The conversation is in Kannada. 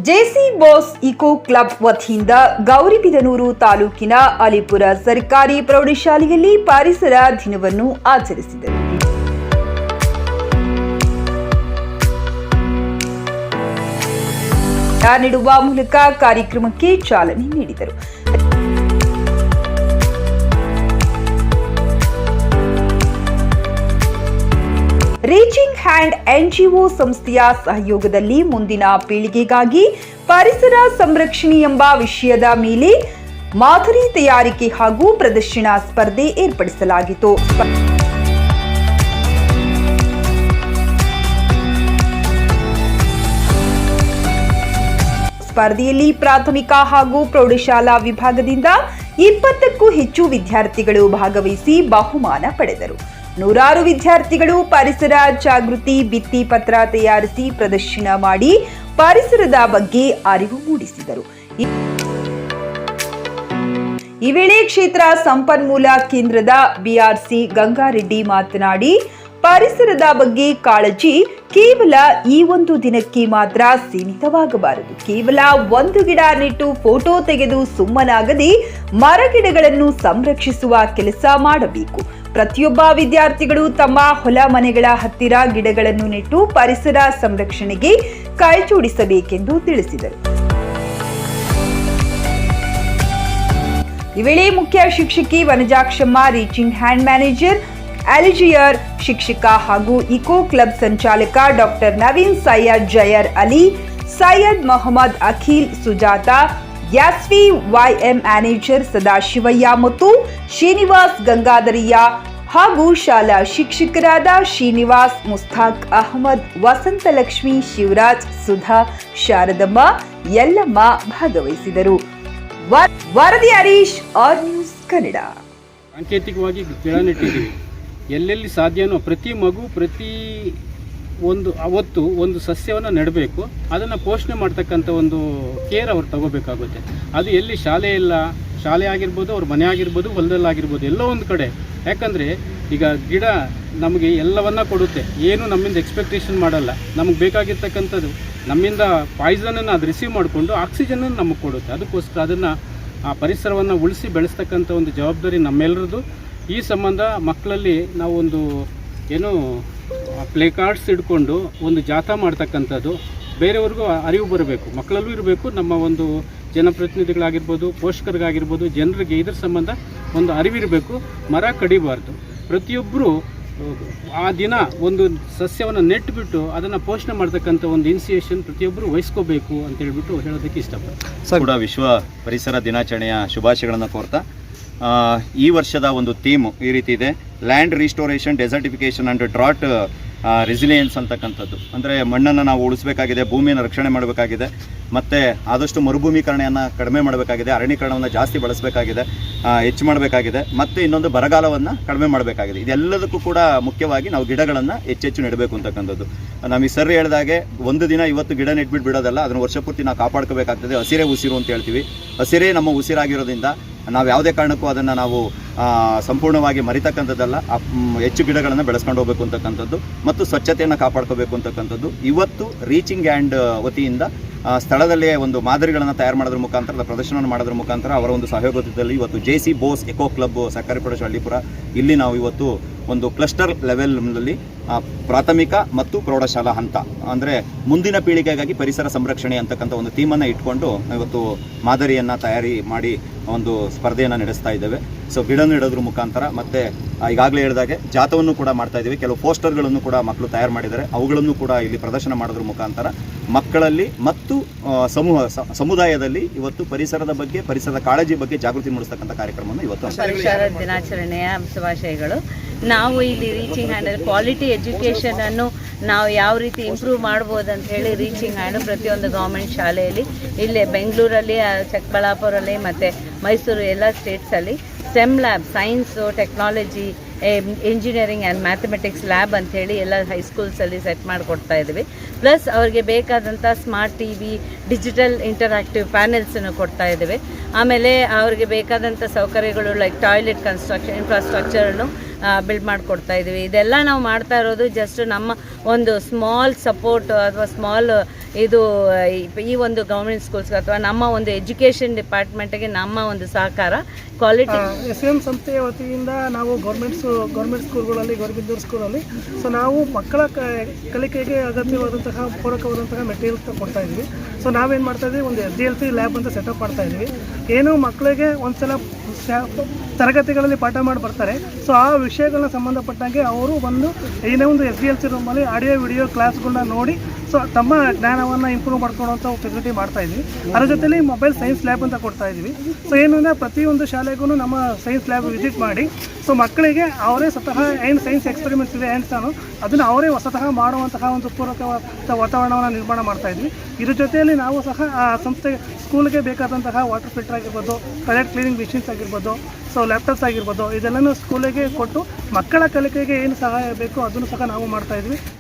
ಜೆಸಿ ಬಾಸ್ ಇಕೋ ಕ್ಲಬ್ ವತಿಯಿಂದ ಗೌರಿಬಿದನೂರು ತಾಲೂಕಿನ ಅಲಿಪುರ ಸರ್ಕಾರಿ ಪ್ರೌಢಶಾಲೆಯಲ್ಲಿ ಪರಿಸರ ದಿನವನ್ನು ಆಚರಿಸಿದರು. ನೀಡುವ ಮೂಲಕ ಕಾರ್ಯಕ್ರಮಕ್ಕೆ ಚಾಲನೆ ನೀಡಿದರು. ರೀಚಿಂಗ್ ಹ್ಯಾಂಡ್ ಎನ್ಜಿಒ ಸಂಸ್ಥೆಯ ಸಹಯೋಗದಲ್ಲಿ ಮುಂದಿನ ಪೀಳಿಗೆಗಾಗಿ ಪರಿಸರ ಸಂರಕ್ಷಣೆ ಎಂಬ ವಿಷಯದ ಮೇಲೆ ಮಾದರಿ ತಯಾರಿಕೆ ಹಾಗೂ ಪ್ರದರ್ಶನ ಸ್ಪರ್ಧೆ ಏರ್ಪಡಿಸಲಾಗಿತ್ತು. ಸ್ಪರ್ಧೆಯಲ್ಲಿ ಪ್ರಾಥಮಿಕ ಹಾಗೂ ಪ್ರೌಢಶಾಲಾ ವಿಭಾಗದಿಂದ 20ಕ್ಕೂ ಹೆಚ್ಚು ವಿದ್ಯಾರ್ಥಿಗಳು ಭಾಗವಹಿಸಿ ಬಹುಮಾನ ಪಡೆದರು. ನೂರಾರು ವಿದ್ಯಾರ್ಥಿಗಳು ಪರಿಸರ ಜಾಗೃತಿ ಭಿತ್ತಿ ಪತ್ರ ತಯಾರಿಸಿ ಪ್ರದರ್ಶನ ಮಾಡಿ ಪರಿಸರದ ಬಗ್ಗೆ ಅರಿವು ಮೂಡಿಸಿದರು. ಈ ವೇಳೆ ಕ್ಷೇತ್ರ ಸಂಪನ್ಮೂಲ ಕೇಂದ್ರದ ಬಿಆರ್ಸಿ ಗಂಗಾರೆಡ್ಡಿ ಮಾತನಾಡಿ, ಪರಿಸರದ ಬಗ್ಗೆ ಕಾಳಜಿ ಕೇವಲ ಈ ಒಂದು ದಿನಕ್ಕೆ ಮಾತ್ರ ಸೀಮಿತವಾಗಬಾರದು. ಕೇವಲ ಒಂದು ಗಿಡ ನೆಟ್ಟು ಫೋಟೋ ತೆಗೆದು ಸುಮ್ಮನಾಗದೆ ಮರಗಿಡಗಳನ್ನು ಸಂರಕ್ಷಿಸುವ ಕೆಲಸ ಮಾಡಬೇಕು. ಪ್ರತಿಯೊಬ್ಬ ವಿದ್ಯಾರ್ಥಿಗಳು ತಮ್ಮ ಹೊಲ ಮನೆಗಳ ಹತ್ತಿರ ಗಿಡಗಳನ್ನು ನೆಟ್ಟು ಪರಿಸರ ಸಂರಕ್ಷಣೆಗೆ ಕೈಜೋಡಿಸಬೇಕೆಂದು ತಿಳಿಸಿದರು. ಈ ವೇಳೆ ಮುಖ್ಯ ಶಿಕ್ಷಕಿ ವನಜಾಕ್ಷಮ್ಮ, ರೀಚಿಂಗ್ ಹ್ಯಾಂಡ್ ಮ್ಯಾನೇಜರ್ ಅಲಿಜಿಯರ್ ಶಿಕ್ಷಕ ಹಾಗೂ ಇಕೋ ಕ್ಲಬ್ ಸಂಚಾಲಕ ಡಾಕ್ಟರ್ ನವೀನ್ ಸೈಯದ್, ಜಯರ್ ಅಲಿ, ಸೈಯದ್ ಮೊಹಮ್ಮದ್ ಅಖಿಲ್, ಸುಜಾತಾ, ಯಾಸ್ವಿ ವೈಎಂ ಮ್ಯಾನೇಜರ್ ಸದಾಶಿವಯ್ಯ ಮತ್ತು ಶ್ರೀನಿವಾಸ್ ಗಂಗಾಧರಿಯ ಹಾಗೂ ಶಾಲಾ ಶಿಕ್ಷಕರಾದ ಶ್ರೀನಿವಾಸ್, ಮುಸ್ತಾಕ್ ಅಹಮದ್, ವಸಂತಲಕ್ಷ್ಮಿ, ಶಿವರಾಜ್, ಸುಧಾ, ಶಾರದಮ್ಮ, ಯಲ್ಲಮ್ಮ ಭಾಗವಹಿಸಿದರು. ವರದಿ ಹರೀಶ್, ಆರ್ ನ್ಯೂಸ್ ಕನ್ನಡ. ಸಾಂಕೇತಿಕವಾಗಿ ಗಿಡ ನೆಟ್ಟಿದ್ದೀವಿ. ಎಲ್ಲೆಲ್ಲಿ ಸಾಧ್ಯನೋ ಪ್ರತಿ ಮಗು ಪ್ರತಿ ಅವತ್ತು ಒಂದು ಸಸ್ಯವನ್ನು ನೆಡಬೇಕು. ಅದನ್ನು ಪೋಷಣೆ ಮಾಡ್ತಕ್ಕಂಥ ಒಂದು ಕೇರ್ ಅವ್ರು ತಗೋಬೇಕಾಗುತ್ತೆ. ಅದು ಎಲ್ಲಿ ಶಾಲೆ ಆಗಿರ್ಬೋದು, ಅವ್ರ ಮನೆ ಆಗಿರ್ಬೋದು, ಹೊಲದಲ್ಲಾಗಿರ್ಬೋದು, ಎಲ್ಲೋ ಒಂದು ಕಡೆ. ಯಾಕಂದರೆ ಈಗ ಗಿಡ ನಮಗೆ ಎಲ್ಲವನ್ನ ಕೊಡುತ್ತೆ, ಏನು ನಮ್ಮಿಂದ ಎಕ್ಸ್ಪೆಕ್ಟೇಷನ್ ಮಾಡಲ್ಲ. ನಮಗೆ ಬೇಕಾಗಿರ್ತಕ್ಕಂಥದ್ದು ನಮ್ಮಿಂದ ಪಾಯ್ಸನನ್ನು ಅದು ರಿಸೀವ್ ಮಾಡಿಕೊಂಡು ಆಕ್ಸಿಜನನ್ನು ನಮಗೆ ಕೊಡುತ್ತೆ. ಅದಕ್ಕೋಸ್ಕರ ಅದನ್ನು ಆ ಪರಿಸರವನ್ನು ಉಳಿಸಿ ಬೆಳೆಸ್ತಕ್ಕಂಥ ಒಂದು ಜವಾಬ್ದಾರಿ ನಮ್ಮೆಲ್ಲರದು. ಈ ಸಂಬಂಧ ಮಕ್ಕಳಲ್ಲಿ ನಾವು ಒಂದು ಪ್ಲೇ ಕಾರ್ಡ್ಸ್ ಹಿಡ್ಕೊಂಡು ಒಂದು ಜಾಥಾ ಮಾಡ್ತಕ್ಕಂಥದ್ದು, ಬೇರೆಯವ್ರಿಗೂ ಅರಿವು ಬರಬೇಕು, ಮಕ್ಕಳಲ್ಲೂ ಇರಬೇಕು, ನಮ್ಮ ಒಂದು ಜನಪ್ರತಿನಿಧಿಗಳಾಗಿರ್ಬೋದು, ಪೋಷಕರಿಗಾಗಿರ್ಬೋದು, ಜನರಿಗೆ ಇದರ ಸಂಬಂಧ ಒಂದು ಅರಿವಿರಬೇಕು. ಮರ ಕಡಿಬಾರ್ದು. ಪ್ರತಿಯೊಬ್ಬರು ಆ ದಿನ ಒಂದು ಸಸ್ಯವನ್ನು ನೆಟ್ಟುಬಿಟ್ಟು ಅದನ್ನು ಪೋಷಣೆ ಮಾಡ್ತಕ್ಕಂಥ ಒಂದು ಇನಿಷಿಯೇಷನ್ ಪ್ರತಿಯೊಬ್ಬರು ವಹಿಸ್ಕೋಬೇಕು ಅಂತ ಹೇಳ್ಬಿಟ್ಟು ಹೇಳೋದಕ್ಕೆ ಇಷ್ಟಪಡ್ತೀನಿ. ಕೂಡ ವಿಶ್ವ ಪರಿಸರ ದಿನಾಚರಣೆಯ ಶುಭಾಶಯಗಳನ್ನು ಕೋರ್ತಾ, ಈ ವರ್ಷದ ಒಂದು ಥೀಮ್ ಈ ರೀತಿ ಇದೆ: land restoration, desertification and drought resilience ಅಂತಕ್ಕಂಥದ್ದು. ಅಂದರೆ ಮಣ್ಣನ್ನು ನಾವು ಉಳಿಸಬೇಕಾಗಿದೆ, ಭೂಮಿಯನ್ನು ರಕ್ಷಣೆ ಮಾಡಬೇಕಾಗಿದೆ, ಮತ್ತು ಆದಷ್ಟು ಮರುಭೂಮೀಕರಣವನ್ನು ಕಡಿಮೆ ಮಾಡಬೇಕಾಗಿದೆ, ಅರಣ್ಯೀಕರಣವನ್ನು ಜಾಸ್ತಿ ಬಳಸಬೇಕಾಗಿದೆ, ಹೆಚ್ಚು ಮಾಡಬೇಕಾಗಿದೆ, ಮತ್ತು ಇನ್ನೊಂದು ಬರಗಾಲವನ್ನು ಕಡಿಮೆ ಮಾಡಬೇಕಾಗಿದೆ. ಇದೆಲ್ಲದಕ್ಕೂ ಕೂಡ ಮುಖ್ಯವಾಗಿ ನಾವು ಗಿಡಗಳನ್ನು ಹೆಚ್ಚೆಚ್ಚು ನೆಡಬೇಕು ಅಂತಕ್ಕಂಥದ್ದು. ನಮಗೆ ಸರ್ ಹೇಳಿದಾಗೆ ಒಂದು ದಿನ ಇವತ್ತು ಗಿಡ ನೆಟ್ಬಿಟ್ಟು ಬಿಡೋದಲ್ಲ, ಅದನ್ನು ವರ್ಷಪೂರ್ತಿ ನಾವು ಕಾಪಾಡ್ಕೋಬೇಕಾಗ್ತದೆ. ಹಸಿರೇ ಉಸಿರು ಅಂತ ಹೇಳ್ತೀವಿ. ಹಸಿರೇ ನಮ್ಮ ಉಸಿರಾಗಿರೋದ್ರಿಂದ ನಾವು ಯಾವುದೇ ಕಾರಣಕ್ಕೂ ಅದನ್ನು ನಾವು ಸಂಪೂರ್ಣವಾಗಿ ಮರಿತಕ್ಕಂಥದ್ದಲ್ಲ. ಹೆಚ್ಚು ಗಿಡಗಳನ್ನು ಬೆಳೆಸ್ಕೊಂಡು ಹೋಗಬೇಕು ಅಂತಕ್ಕಂಥದ್ದು ಮತ್ತು ಸ್ವಚ್ಛತೆಯನ್ನು ಕಾಪಾಡ್ಕೋಬೇಕು ಅಂತಕ್ಕಂಥದ್ದು. ಇವತ್ತು ರೀಚಿಂಗ್ ಹ್ಯಾಂಡ್ ವತಿಯಿಂದ ಸ್ಥಳದಲ್ಲೇ ಒಂದು ಮಾದರಿಗಳನ್ನು ತಯಾರು ಮಾಡೋದ್ರ ಮುಖಾಂತರ, ಪ್ರದರ್ಶನವನ್ನು ಮಾಡೋದ್ರ ಮುಖಾಂತರ ಅವರ ಒಂದು ಸಹಯೋಗದಲ್ಲಿ ಇವತ್ತು ಜೆಸಿ ಬಾಸ್ ಇಕೋ ಕ್ಲಬ್ ಸರ್ಕಾರಿ ಪ್ರೌಢಶಾಲೆ ಅಲಿಪುರ ಇಲ್ಲಿ ನಾವು ಇವತ್ತು ಒಂದು ಕ್ಲಸ್ಟರ್ ಲೆವೆಲ್ನಲ್ಲಿ ಪ್ರಾಥಮಿಕ ಮತ್ತು ಪ್ರೌಢಶಾಲಾ ಹಂತ, ಅಂದರೆ ಮುಂದಿನ ಪೀಳಿಗೆಗಾಗಿ ಪರಿಸರ ಸಂರಕ್ಷಣೆ ಅಂತಕ್ಕಂಥ ಒಂದು ಥೀಮನ್ನು ಇಟ್ಕೊಂಡು ಇವತ್ತು ಮಾದರಿಯನ್ನು ತಯಾರಿ ಮಾಡಿ ಒಂದು ಸ್ಪರ್ಧೆಯನ್ನು ನಡೆಸ್ತಾ ಇದ್ದೇವೆ. ಸೊ ಗಿಡ ನೆಡೋದ್ರ ಮುಖಾಂತರ ಮತ್ತು ಈಗಾಗಲೇ ಹೇಳಿದಾಗೆ ಜಾಥವನ್ನು ಕೂಡ ಮಾಡ್ತಾ ಇದ್ದೀವಿ. ಕೆಲವು ಪೋಸ್ಟರ್ಗಳನ್ನು ಕೂಡ ಮಕ್ಕಳು ತಯಾರು ಮಾಡಿದ್ದಾರೆ. ಅವುಗಳನ್ನು ಕೂಡ ಇಲ್ಲಿ ಪ್ರದರ್ಶನ ಮಾಡೋದ್ರ ಮುಖಾಂತರ ಮಕ್ಕಳಲ್ಲಿ ಮತ್ತು ಸಮುದಾಯದಲ್ಲಿ ಇವತ್ತು ಪರಿಸರದ ಬಗ್ಗೆ, ಪರಿಸರದ ಕಾಳಜಿ ಬಗ್ಗೆ ಜಾಗೃತಿ ಮೂಡಿಸ್ತಕ್ಕಂಥ ಕಾರ್ಯಕ್ರಮವನ್ನು ಇವತ್ತು ಪರಿಸರ ದಿನಾಚರಣೆಯ ಶುಭಾಶಯಗಳು. ನಾವು ಇಲ್ಲಿ ರೀಚಿಂಗ್ ಹ್ಯಾಂಡ್ ಕ್ವಾಲಿಟಿ ಎಜುಕೇಷನ್ ಅನ್ನು ನಾವು ಯಾವ ರೀತಿ ಇಂಪ್ರೂವ್ ಮಾಡ್ಬೋದು ಅಂತ ಹೇಳಿ ರೀಚಿಂಗ್ ಹ್ಯಾಂಡ್ ಪ್ರತಿಯೊಂದು ಗೌರ್ಮೆಂಟ್ ಶಾಲೆಯಲ್ಲಿ, ಇಲ್ಲೇ ಬೆಂಗಳೂರಲ್ಲಿ, ಚಿಕ್ಕಬಳ್ಳಾಪುರಲ್ಲಿ ಮತ್ತು ಮೈಸೂರು ಎಲ್ಲ ಸ್ಟೇಟ್ಸಲ್ಲಿ STEM lab, science, technology, engineering and mathematics lab ಅಂಥೇಳಿ ಎಲ್ಲ ಹೈಸ್ಕೂಲ್ಸಲ್ಲಿ ಸೆಟ್ ಮಾಡಿಕೊಡ್ತಾ ಇದ್ದೀವಿ. ಪ್ಲಸ್ ಅವ್ರಿಗೆ ಬೇಕಾದಂಥ ಸ್ಮಾರ್ಟ್ TV, ಡಿಜಿಟಲ್ ಇಂಟರಾಕ್ಟಿವ್ ಪ್ಯಾನೆಲ್ಸನ್ನು ಕೊಡ್ತಾ ಇದ್ದೀವಿ. ಆಮೇಲೆ ಅವ್ರಿಗೆ ಬೇಕಾದಂಥ ಸೌಕರ್ಯಗಳು ಲೈಕ್ ಟಾಯ್ಲೆಟ್ ಇನ್ಫ್ರಾಸ್ಟ್ರಕ್ಚರನ್ನು ಬಿಲ್ಡ್ ಮಾಡಿಕೊಡ್ತಾ ಇದ್ದೀವಿ. ಇದೆಲ್ಲ ನಾವು ಮಾಡ್ತಾ ಇರೋದು ಜಸ್ಟ್ ನಮ್ಮ ಒಂದು ಸ್ಮಾಲ್ ಸಪೋರ್ಟ್ ಅಥವಾ ಸ್ಮಾಲ್ ಇದು ಈ ಒಂದು ಗೌರ್ಮೆಂಟ್ ಸ್ಕೂಲ್ಸ್ಗೆ ಅಥವಾ ನಮ್ಮ ಒಂದು ಎಜುಕೇಷನ್ ಡಿಪಾರ್ಟ್ಮೆಂಟ್ಗೆ ನಮ್ಮ ಒಂದು ಸಹಕಾರ ಕ್ವಾಲಿಟಿ SVM ಸಂಸ್ಥೆಯ ವತಿಯಿಂದ ನಾವು ಗೌರ್ಮೆಂಟ್ ಸ್ಕೂಲ್ಗಳಲ್ಲಿ ಗೌರ್ಮೆಂಟ್ ಸ್ಕೂಲಲ್ಲಿ ಸೊ ನಾವು ಮಕ್ಕಳ ಕಲಿಕೆಗೆ ಅಗತ್ಯವಾದಂತಹ ಪೂರಕವಾದಂತಹ ಮೆಟೀರಿಯಲ್ಸ್ ಕೊಡ್ತಾ ಇದ್ವಿ. ಸೊ ನಾವೇನು ಮಾಡ್ತಾ ಇದ್ವಿ, ಒಂದು SDLC ಲ್ಯಾಬ್ ಅಂತ ಸೆಟಪ್ ಮಾಡ್ತಾ ಇದ್ವಿ. ಏನು ಮಕ್ಕಳಿಗೆ ಒಂದ್ಸಲ ತರಗತಿಗಳಲ್ಲಿ ಪಾಠ ಮಾಡಿ ಬರ್ತಾರೆ, ಸೊ ಆ ವಿಷಯಗಳನ್ನ ಸಂಬಂಧಪಟ್ಟಂಗೆ ಅವರು ಬಂದು ಏನೇ ಒಂದು SDLC ರೂಮಲ್ಲಿ ಆಡಿಯೋ ವಿಡಿಯೋ ಕ್ಲಾಸ್ಗಳನ್ನ ನೋಡಿ ಸೊ ತಮ್ಮ ಜ್ಞಾನವನ್ನು ಇಂಪ್ರೂವ್ ಮಾಡ್ಕೊಳ್ಳೋಂಥ ಫೆಸಿಲಿಟಿ ಮಾಡ್ತಾ ಇದ್ವಿ. ಅದರ ಜೊತೆಲಿ ಮೊಬೈಲ್ ಸೈನ್ಸ್ ಲ್ಯಾಬ್ ಅಂತ ಕೊಡ್ತಾ ಇದ್ವಿ. ಸೊ ಏನಂದರೆ ಪ್ರತಿಯೊಂದು ಶಾಲೆಗೂ ನಮ್ಮ ಸೈನ್ಸ್ ಲ್ಯಾಬ್ ವಿಸಿಟ್ ಮಾಡಿ ಸೊ ಮಕ್ಕಳಿಗೆ ಅವರೇ ಸ್ವತಃ ಏನು ಸೈನ್ಸ್ ಎಕ್ಸ್ಪೆರಿಮೆಂಟ್ಸ್ ಇದೆ ಹ್ಯಾಂಡ್ಸನ್ನು ಅದನ್ನು ಅವರೇ ಸ್ವತಃ ಮಾಡುವಂತಹ ಒಂದು ಪೂರಕವಾದ ವಾತಾವರಣವನ್ನು ನಿರ್ಮಾಣ ಮಾಡ್ತಾ ಇದ್ವಿ. ಇದ್ರ ಜೊತೆಯಲ್ಲಿ ನಾವು ಸಹ ಆ ಸಂಸ್ಥೆ ಸ್ಕೂಲ್ಗೆ ಬೇಕಾದಂತಹ ವಾಟರ್ ಫಿಲ್ಟರ್ ಆಗಿರ್ಬೋದು, ಟಾಯ್ಲೆಟ್ ಕ್ಲೀನಿಂಗ್ ಮಿಷಿನ್ಸ್ ಆಗಿರ್ಬೋದು, ಸೊ ಲ್ಯಾಪ್ಟಾಪ್ಸ್ ಆಗಿರ್ಬೋದು, ಇದೆಲ್ಲನೂ ಸ್ಕೂಲಿಗೆ ಕೊಟ್ಟು ಮಕ್ಕಳ ಕಲಿಕೆಗೆ ಏನು ಸಹಾಯ ಬೇಕೋ ಅದನ್ನು ಸಹ ನಾವು ಮಾಡ್ತಾ ಇದ್ವಿ.